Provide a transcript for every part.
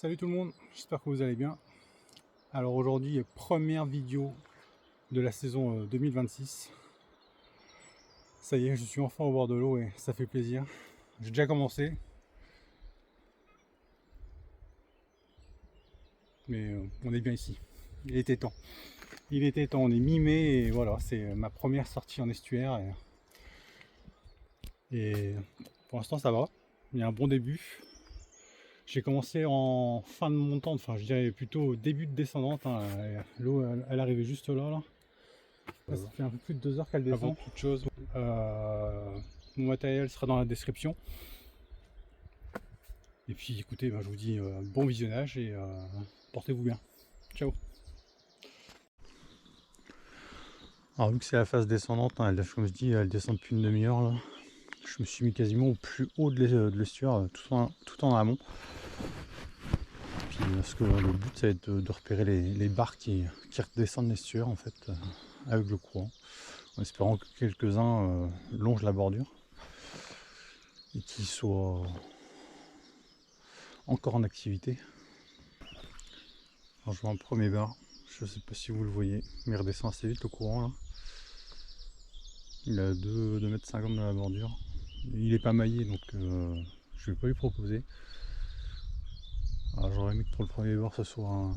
Salut tout le monde, j'espère que vous allez bien. Alors aujourd'hui, première vidéo de la saison 2026. Ça y est, je suis enfin au bord de l'eau et ça fait plaisir. J'ai déjà commencé. Mais on est bien ici. Il était temps. Il était temps, on est mi-mai et voilà, c'est ma première sortie en estuaire. Et pour l'instant ça va, il y a un bon début. J'ai commencé en fin de montante, enfin je dirais plutôt au début de descendante. Hein. L'eau elle arrivait juste là. Là, ça fait un peu plus de 2 heures qu'elle descend. Avant toute chose, Mon matériel sera dans la description. Et puis écoutez, je vous dis bon visionnage et portez-vous bien. Ciao. Alors vu que c'est la phase descendante, hein, comme je dis, elle descend depuis une demi-heure là. Je me suis mis quasiment au plus haut de l'estuaire, tout en amont. Puis, parce que le but ça va être de repérer les barres qui redescendent l'estuaire en fait avec le courant. En espérant que quelques-uns longent la bordure et qu'ils soient encore en activité. Alors je vois un premier bar, je sais pas si vous le voyez, mais il redescend assez vite le courant là. Il a 2,50 m dans la bordure. Il est pas maillé donc je vais pas lui proposer. Alors j'aurais aimé que pour le premier bar ce soit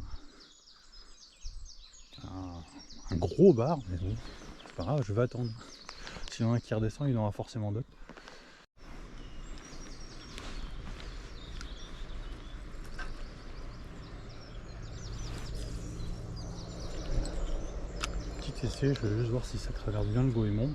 un gros bar, mais bon, c'est pas grave, je vais attendre. S'il y en a un qui redescend, il y en aura forcément d'autres. Petit essai, je vais juste voir si ça traverse bien le goémon.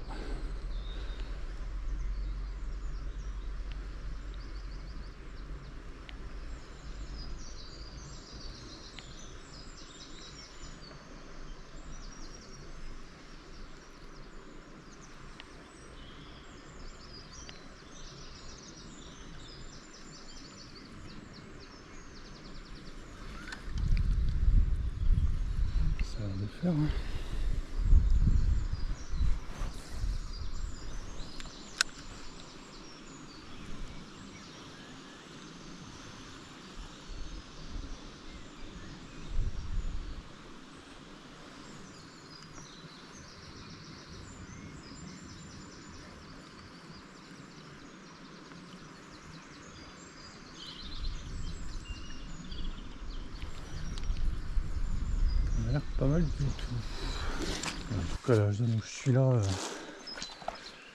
Ça va le faire. Hein. Ça a l'air pas mal du tout. En tout cas, la zone où je suis là,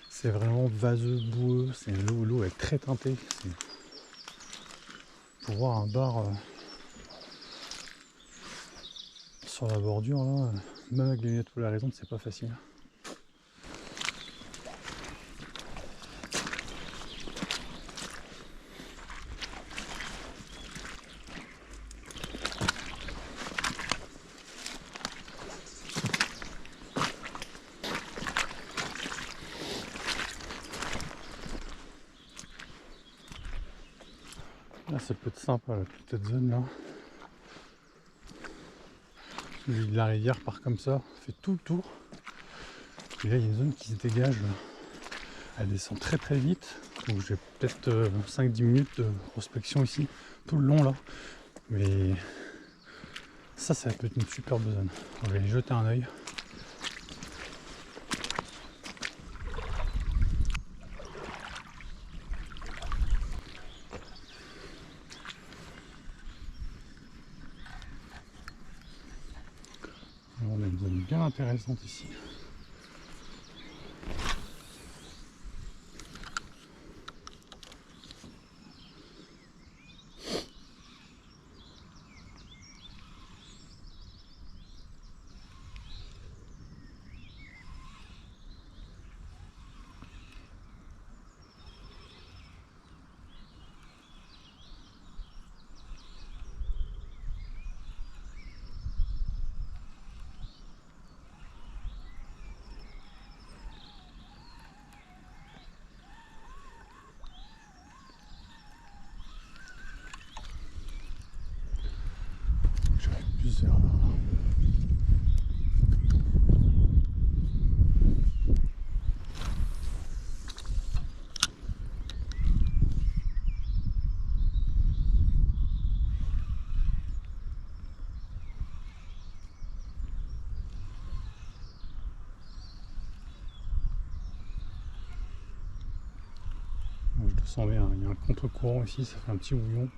c'est vraiment vaseux, boueux. C'est l'eau est très teintée. Pour voir un bar sur la bordure là, même avec les lunettes polarisante, c'est pas facile. Là, ça peut être sympa, la petite zone là. La rivière part comme ça, fait tout le tour. Et là, il y a une zone qui se dégage. Elle descend très très vite. Donc j'ai peut-être 5-10 minutes de prospection ici, tout le long là. Mais ça peut être une superbe zone. On va aller jeter un œil. On a une zone bien intéressante ici. sent bien, il y a un contre-courant ici, ça fait un petit bouillon.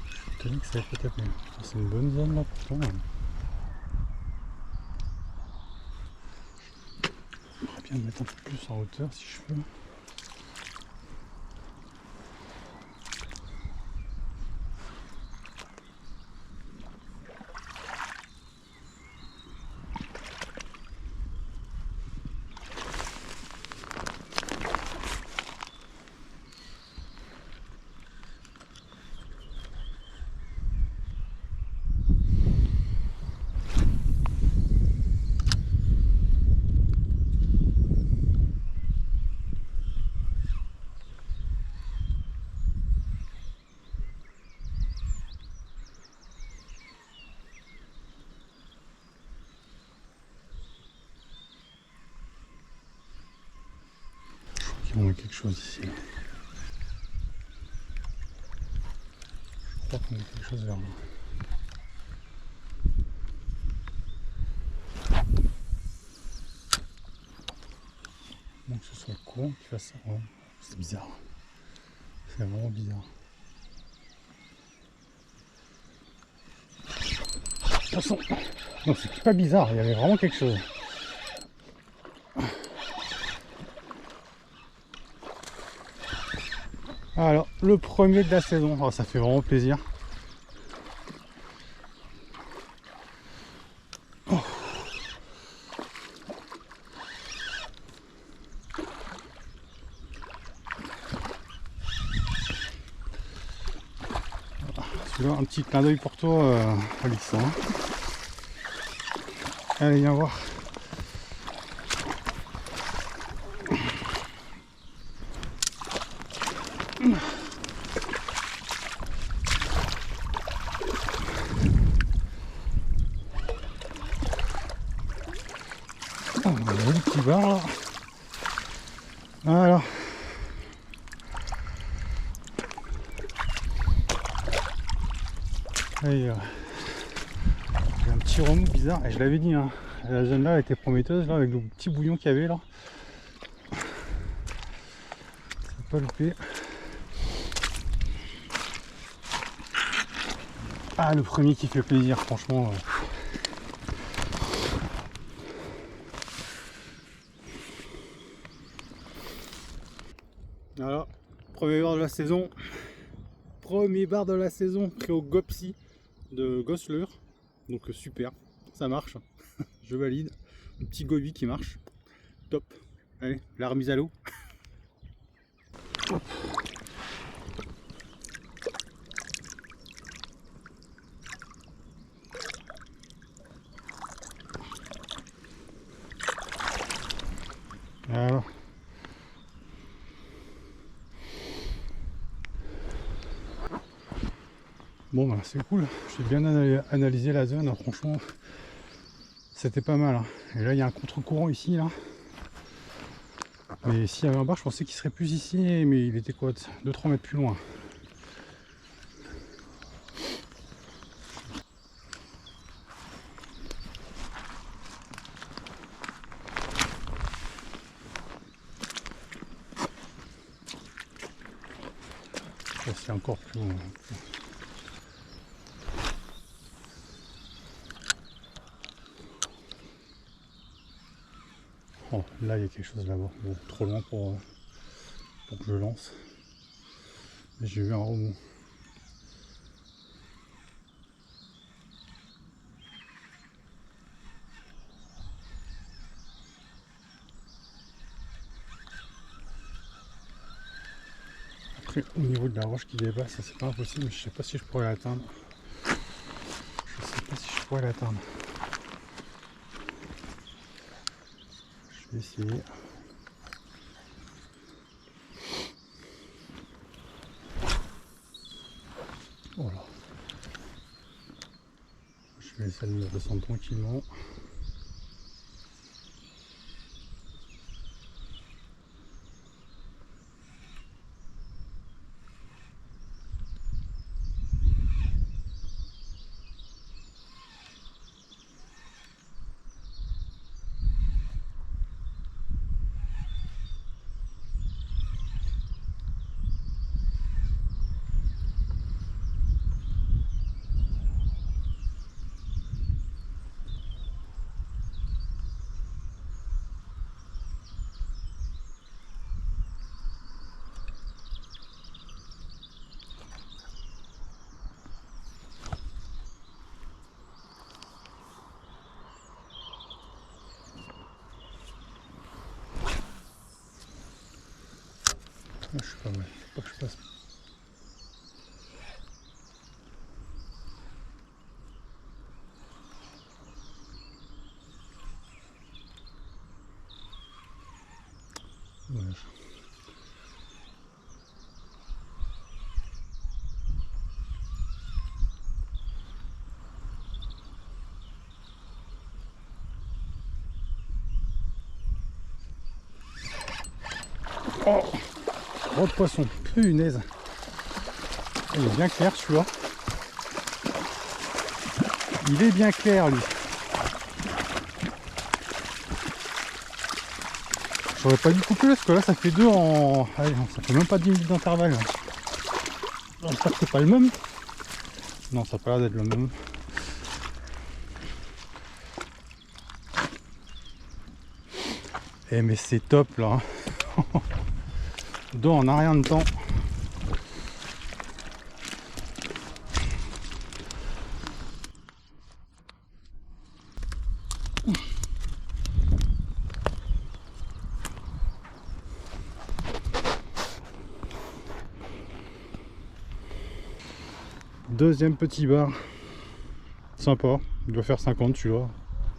Je suis étonné que ça ait pas tapé. C'est une bonne zone là pourtant. J'aimerais bien me mettre un peu plus en hauteur si je peux. On a quelque chose ici. Je crois qu'on a quelque chose vers là. Donc que ce soit le courant qui fasse ça. Ouais, c'est bizarre. C'est vraiment bizarre. Attention. Non, c'est pas bizarre, il y avait vraiment quelque chose. Alors, le premier de la saison, oh, ça fait vraiment plaisir. Oh. Celui-là, un petit clin d'œil pour toi, Alix. Hein. Allez, viens voir. Oh, on a un petit bar là. Voilà. Allez, j'ai un petit remous bizarre, et je l'avais dit, hein, la zone là était prometteuse là avec le petit bouillon qu'il y avait là. C'est pas loupé. Ah, le premier qui fait plaisir, franchement. Voilà, premier bar de la saison. Premier bar de la saison pris au Gopsy de Gosseleur. Donc super, ça marche. Je valide. Le petit gobi qui marche. Top. Allez, la remise à l'eau. Voilà. Bon bah c'est cool, j'ai bien analysé la zone, hein. Franchement c'était pas mal, hein. Et là il y a un contre-courant ici là. Mais s'il y avait un bar je pensais qu'il serait plus ici, mais il était quoi, 2-3 mètres plus loin. Ça c'est encore plus loin. Oh, là il y a quelque chose là-bas. Bon, trop loin pour que je lance. Mais j'ai eu un remous. Après au niveau de la roche qui dépasse, ça c'est pas impossible, mais je sais pas si je pourrais l'atteindre. Je sais pas si je pourrais l'atteindre. Je vais essayer. Voilà. Je vais essayer de me descendre tranquillement. je suis pas mal, faut pas que je passe. Voilà. Oh, gros poisson, punaise. Il est bien clair celui-là. Il est bien clair lui. J'aurais pas dû couper parce que là ça fait 2 en... Allez, ça fait même pas 10 minutes d'intervalle. J'espère que c'est pas le même. Non, ça a pas l'air d'être le même. Eh mais c'est top là. Dos en a rien de temps. Deuxième petit bar. Sympa. Il doit faire 50 celui-là.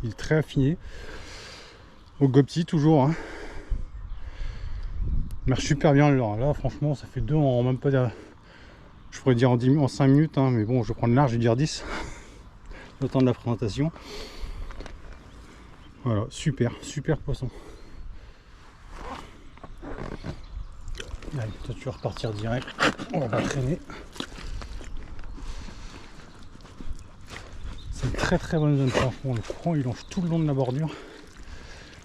Il est très affiné. Au gopti toujours. Hein. Il marche super bien le leurre. Là franchement ça fait 2 en même pas... Je pourrais dire en 5 minutes. Hein, mais bon je vais prendre large, je vais dire 10. Le temps de la présentation. Voilà, super, super poisson. Allez, toi tu vas repartir direct. On va traîner. C'est une très très bonne zone, franchement. Le courant il longe tout le long de la bordure.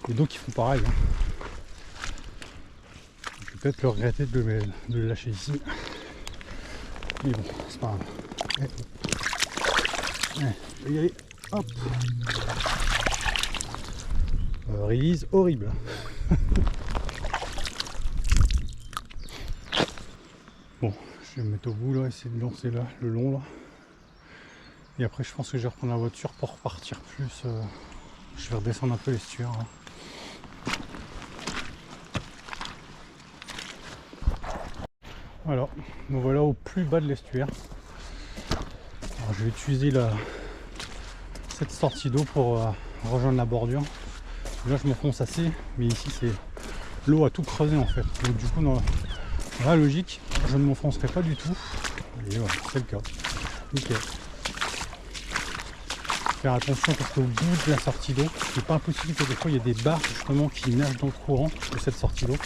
Les dos qui font pareil. Hein. Je vais peut-être le regretter de le lâcher ici. Mais bon, c'est pas grave. Allez, je vais y aller. Hop. Release horrible. Bon, je vais me mettre au bout là, essayer de lancer là, le long là. Et après je pense que je vais reprendre la voiture pour repartir plus. Je vais redescendre un peu l'estuaire. Hein. Voilà, donc voilà au plus bas de l'estuaire. Je vais utiliser cette sortie d'eau pour rejoindre la bordure. Là je m'enfonce assez, mais ici c'est l'eau a tout creusé en fait. Donc du coup dans la logique, je ne m'enfoncerai pas du tout. Et voilà, c'est le cas. Nickel. Faire attention parce qu'au bout de la sortie d'eau, c'est pas impossible que des fois il y a des barres justement qui nagent dans le courant de cette sortie d'eau.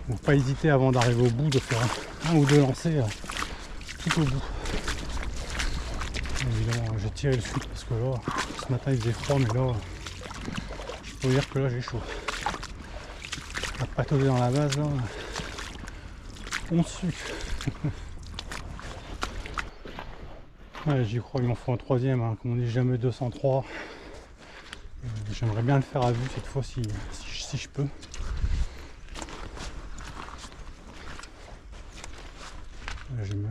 Donc pas hésiter avant d'arriver au bout de faire un ou deux lancers tout au bout. Évidemment j'ai tiré le sucre parce que là ce matin il faisait froid, mais là je peux dire que là j'ai chaud. À patauger dans la base là, on suit. Ouais, j'y crois, il m'en faut un troisième, hein. Comme on dit jamais 203. J'aimerais bien le faire à vue cette fois si je peux.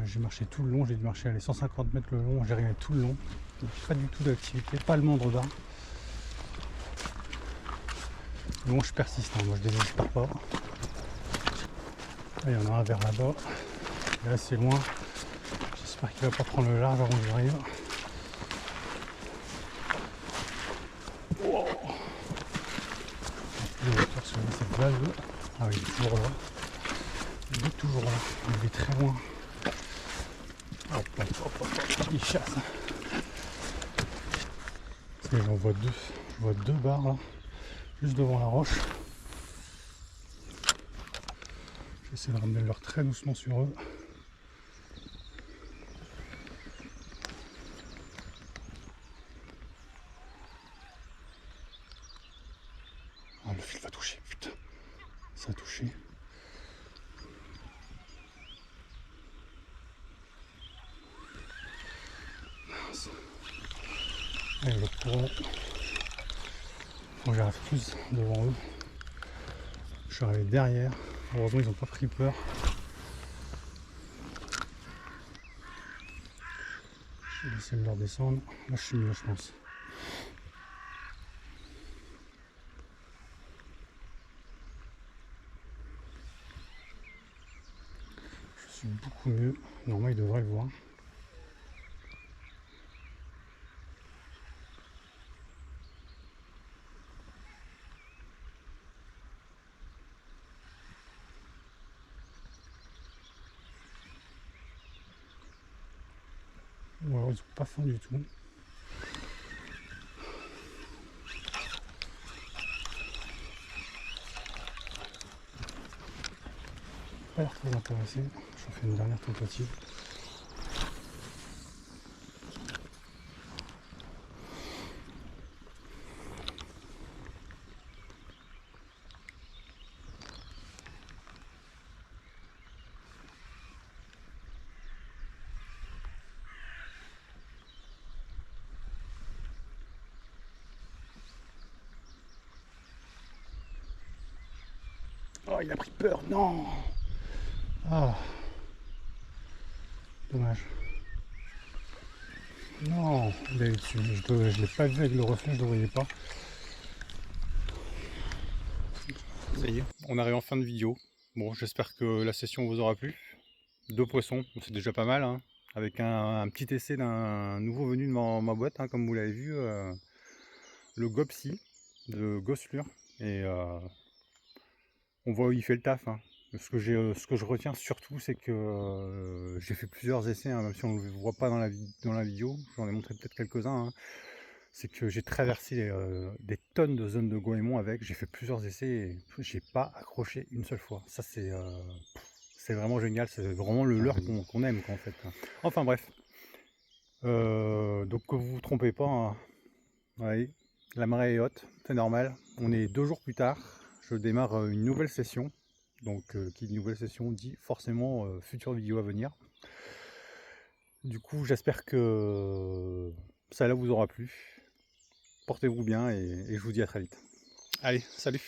J'ai marché tout le long, j'ai dû marcher les 150 mètres le long, j'ai arrivé tout le long. Pas du tout d'activité, pas le moindre bar. Mais bon, je persiste, hein. Moi je désespère pas. Là, il y en a un vers là-bas, il est assez loin. J'espère qu'il va pas prendre le large avant que j'arrive. Wow. Cette vague. Ah oui, il est toujours là. Il est toujours là. Il est très loin. Hop, hop, hop, hop, hop. Il chasse. Parce que j'en vois deux. Je vois deux barres là. Juste devant la roche. J'essaie de ramener leur très doucement sur eux. Ah, le fil va toucher, putain. Ça a touché. Mince. Allez, le courant. Faut que j'arrive plus devant eux. Je suis arrivé derrière. Heureusement, ils n'ont pas pris peur. Je vais laisser leur descendre. Là, je suis mieux, je pense. beaucoup mieux. Normalement, il devrait le voir. Ou alors ils sont pas faim du tout. Pas l'air très intéressé. J'en fais une dernière tentative. Oh, il a pris peur, non. Ah, dommage. Non, il est dessus. Je ne l'ai pas vu avec le reflet, je ne le voyais pas. Ça y est, on arrive en fin de vidéo. Bon, j'espère que la session vous aura plu. 2 poissons, c'est déjà pas mal, hein. Avec un petit essai d'un nouveau venu de ma boîte, hein, comme vous l'avez vu, le Gopsy de Gosselure. Et on voit où il fait le taf, hein. Ce que je retiens surtout, c'est que j'ai fait plusieurs essais, hein, même si on ne le voit pas dans la vidéo, j'en ai montré peut-être quelques-uns, hein. C'est que j'ai traversé des tonnes de zones de goémon avec, j'ai fait plusieurs essais et j'ai pas accroché une seule fois. Ça c'est vraiment génial, c'est vraiment le leurre qu'on aime quoi, en fait. Enfin bref, donc que vous vous trompez pas, hein. Ouais, la marée est haute, c'est normal. On est 2 jours plus tard, je démarre une nouvelle session. Donc qui dit nouvelle session dit forcément future vidéo à venir. Du coup j'espère que ça là vous aura plu. Portez-vous bien et je vous dis à très vite. Allez, salut!